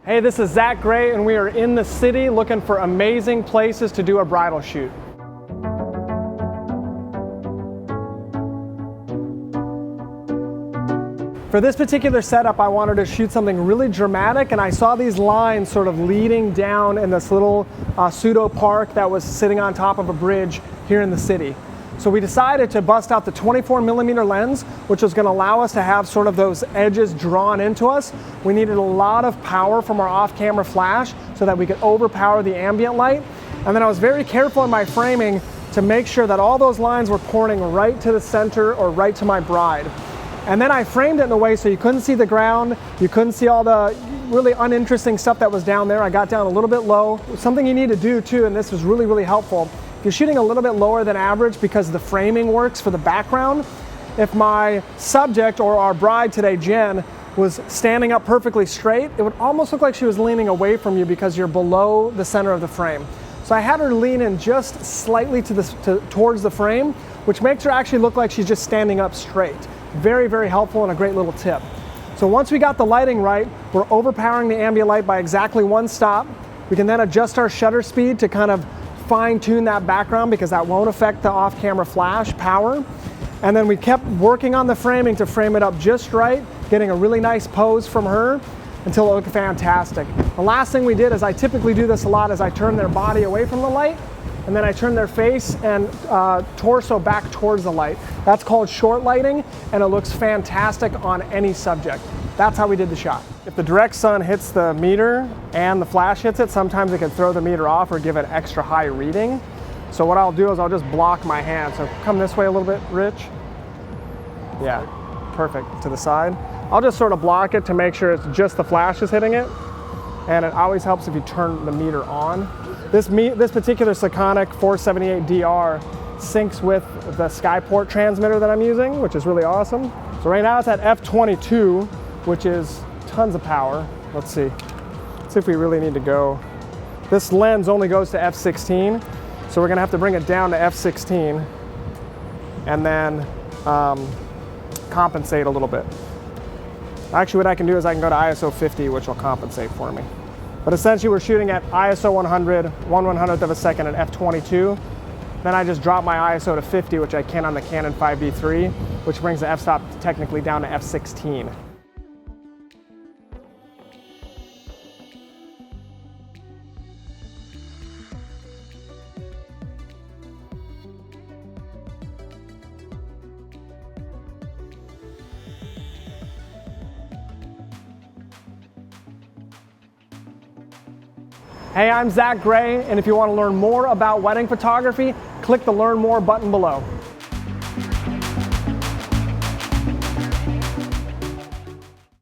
Hey, this is Zach Gray, and we are in the city looking for amazing places to do a bridal shoot. For this particular setup, I wanted to shoot something really dramatic, and I saw these lines sort of leading down in this little pseudo park that was sitting on top of a bridge here in the city. So we decided to bust out the 24mm lens, which was going to allow us to have sort of those edges drawn into us. We needed a lot of power from our off-camera flash so that we could overpower the ambient light. And then I was very careful in my framing to make sure that all those lines were pointing right to the center or right to my bride. And then I framed it in a way so you couldn't see the ground, you couldn't see all the really uninteresting stuff that was down there. I got down a little bit low. Something you need to do too, and this was really, really helpful, if you're shooting a little bit lower than average because the framing works for the background, if my subject or our bride today, Jen, was standing up perfectly straight, it would almost look like she was leaning away from you because you're below the center of the frame. So I had her lean in just slightly towards the frame, which makes her actually look like she's just standing up straight. Very, very helpful and a great little tip. So once we got the lighting right, we're overpowering the ambient light by exactly 1 stop. We can then adjust our shutter speed to kind of fine tune that background because that won't affect the off-camera flash power. And then we kept working on the framing to frame it up just right, getting a really nice pose from her until it looked fantastic. The last thing we did is, I typically do this a lot, is I turn their body away from the light and then I turn their face and torso back towards the light. That's called short lighting, and it looks fantastic on any subject. That's how we did the shot. If the direct sun hits the meter and the flash hits it, sometimes it can throw the meter off or give it extra high reading. So what I'll do is I'll just block my hand. So come this way a little bit, Rich. Yeah, perfect, to the side. I'll just sort of block it to make sure it's just the flash is hitting it. And it always helps if you turn the meter on. This particular Sekonic 478DR syncs with the Skyport transmitter that I'm using, which is really awesome. So right now it's at f22, which is tons of power. Let's see if we really need to go. This lens only goes to f16, so we're gonna have to bring it down to f16 and then compensate a little bit. Actually, what I can do is I can go to ISO 50, which will compensate for me. But essentially, we're shooting at ISO 100, 1/100th of a second at f22. Then I just drop my ISO to 50, which I can on the Canon 5D3, which brings the f-stop technically down to f16. Hey, I'm Zach Gray, and if you want to learn more about wedding photography, click the Learn More button below.